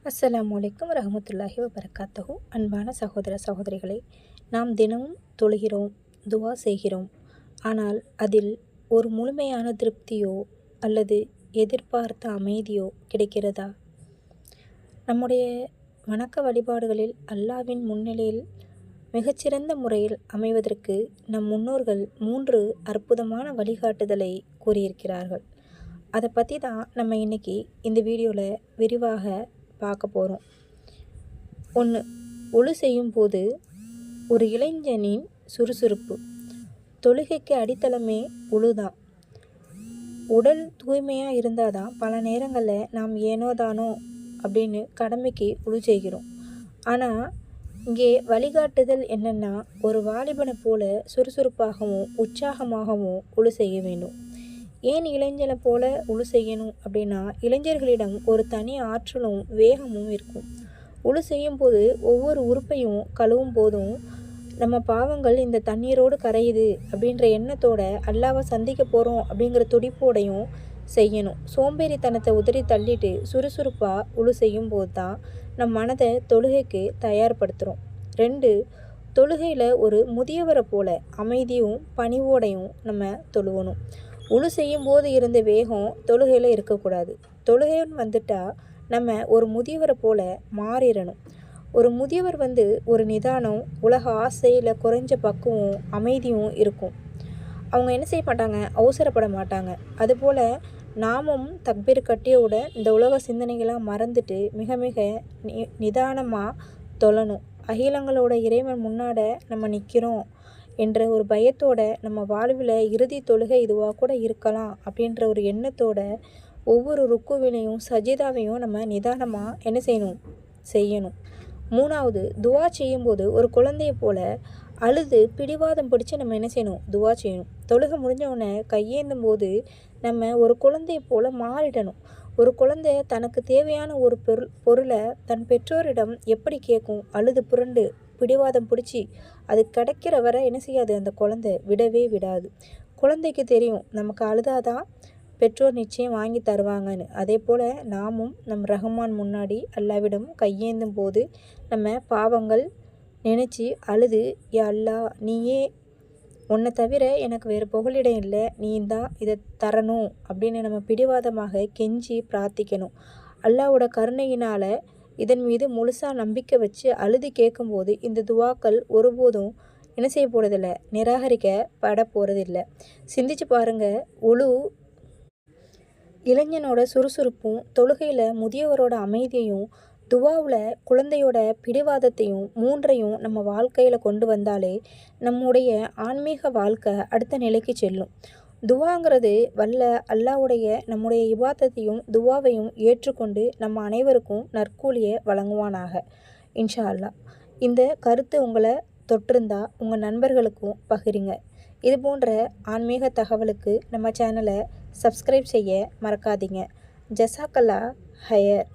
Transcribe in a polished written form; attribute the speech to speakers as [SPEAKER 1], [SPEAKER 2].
[SPEAKER 1] அஸ்ஸலாமு அலைக்கும் வரஹ்மத்துல்லாஹி வபரகாத்துஹு. அன்பான சகோதர சகோதரிகளே, நாம் தினமும் தொழுகிறோம், துவா செய்கிறோம். ஆனால் அதில் ஒரு முழுமையான திருப்தியோ அல்லது எதிர்பார்த்த அமைதியோ கிடைக்கிறதா? நம்முடைய வணக்க வழிபாடுகளில் அல்லாஹ்வின் முன்னிலையில் மிகச்சிறந்த முறையில் அமைவதற்கு நம் முன்னோர்கள் 3 அற்புதமான வழிகாட்டுதலை கூறியிருக்கிறார்கள். அதை பற்றி தான் நம்ம இன்றைக்கி இந்த வீடியோவில் விரிவாக பார்க்க போகிறோம். 1. ஒழு செய்யும் போது ஒரு இளைஞனின் சுறுசுறுப்பு. தொழுகைக்கு அடித்தளமே ஒழுதான். உடல் தூய்மையாக இருந்தால் தான் பல நேரங்களில் நாம் ஏனோதானோ அப்படின்னு கடமைக்கு ஒழு செய்கிறோம். ஆனால் இங்கே வழிகாட்டுதல் என்னென்னா, ஒரு வாலிபனை போல சுறுசுறுப்பாகவும் உற்சாகமாகவும் ஒழு செய்ய வேண்டும். ஏன் இளைஞனை போல ஒழு செய்யணும் அப்படின்னா, இளைஞர்களிடம் ஒரு தனி ஆற்றலும் வேகமும் இருக்கும். ஒழு செய்யும்போது ஒவ்வொரு உறுப்பையும் கழுவும் போதும் நம்ம பாவங்கள் இந்த தண்ணீரோடு கரையுது அப்படின்ற எண்ணத்தோட அல்லாவை சந்திக்க போகிறோம் அப்படிங்கிற துடிப்போடையும் செய்யணும். சோம்பேறித்தனத்தை உதறி தள்ளிட்டு சுறுசுறுப்பாக ஒழு செய்யும் போது தான் நம் மனதை தொழுகைக்கு தயார்படுத்துகிறோம். 2. தொழுகையில் ஒரு முதியவரை போல அமைதியும் பணிவோடையும் நம்ம தொழுவணும். ஒழு செய்யும் போது இருந்த வேகம் தொழுகையில் இருக்கக்கூடாது. தொழுகைன்னு வந்துட்டால் நம்ம ஒரு முதியவரை போல மாறிடணும். ஒரு முதியவர் ஒரு நிதானம், உலக ஆசையில் குறைஞ்ச பக்குவம், அமைதியும் இருக்கும். அவங்க என்ன செய்ய மாட்டாங்க, அவசரப்பட மாட்டாங்க. அதுபோல் நாமும் தக்பீர் கட்டியோட இந்த உலக சிந்தனைகளாக மறந்துட்டு மிக மிக நிதானமாக தொழணும். அகிலங்களோட இறைவன் முன்னாட நம்ம நிற்கிறோம் என்ற ஒரு பயத்தோட நம்ம வாழ்வில் இறுதி தொழுகை இதுவாக கூட இருக்கலாம் அப்படின்ற ஒரு எண்ணத்தோட ஒவ்வொரு ருக்குவினையும் சஜிதாவையும் நம்ம நிதானமாக என்ன செய்யணும். 3. துவா செய்யும்போது ஒரு குழந்தையை போல அழுது பிடிவாதம் பிடிச்சு நம்ம என்ன செய்யணும், துவா செய்யணும். தொழுகை முடிஞ்சவுடனே கையேந்தும் போது நம்ம ஒரு குழந்தையை போல மாறிடணும். ஒரு குழந்தை தனக்கு தேவையான ஒரு பொருளை தன் பெற்றோரிடம் எப்படி கேட்கும், அழுது புரண்டு பிடிவாதம் பிடிச்சி அது கிடைக்கிற வரை என்ன செய்யாது, அந்த குழந்தை விடவே விடாது. குழந்தைக்கு தெரியும் நமக்கு அழுதாதான் பெற்றோர் நிச்சயம் வாங்கி தருவாங்கன்னு. அதே போல் நாமும் நம் ரஹ்மான் முன்னாடி அல்லாவிடம் கையேந்தும் போது நம்ம பாவங்கள் நினச்சி அழுது, யா அல்லாஹ், நீயே, உன்னை தவிர எனக்கு வேறு புகலிடம் இல்லை, நீ தான் இதை தரணும் அப்படின்னு நம்ம பிடிவாதமாக கெஞ்சி பிரார்த்திக்கணும். அல்லாஹ்வோட கருணையினால் இதன் மீது முழுசாக நம்பிக்கை வச்சு அழுதி கேட்கும்போது இந்த துவாக்கள் ஒருபோதும் என்ன செய்ய போகிறதில்ல, நிராகரிக்கப்பட போகிறதில்ல. சிந்திச்சு பாருங்கள். ஒழு இளைஞனோட சுறுசுறுப்பும், தொழுகையில் முதியவரோட அமைதியையும், துவாவில் குழந்தையோட பிடிவாதத்தையும் 3ஐயும் நம்ம வாழ்க்கையில் கொண்டு வந்தாலே நம்முடைய ஆன்மீக வாழ்க்கை அடுத்த நிலைக்கு செல்லும். துவாங்கிறது வல்ல அல்லாஹ்வுடைய நம்முடைய இபாதத்தையும் துவாவையும் ஏற்றுக்கொண்டு நம்ம அனைவருக்கும் நற்கூலியை வழங்குவானாக, இன்ஷா அல்லாஹ். இந்த கருத்து உங்களை தொற்றிருந்தா உங்கள் நண்பர்களுக்கும் பகிருங்க. இது போன்ற ஆன்மீக தகவலுக்கு நம்ம சேனலை சப்ஸ்கிரைப் செய்ய மறக்காதீங்க. ஜஸாக்கல்லா ஹயர்.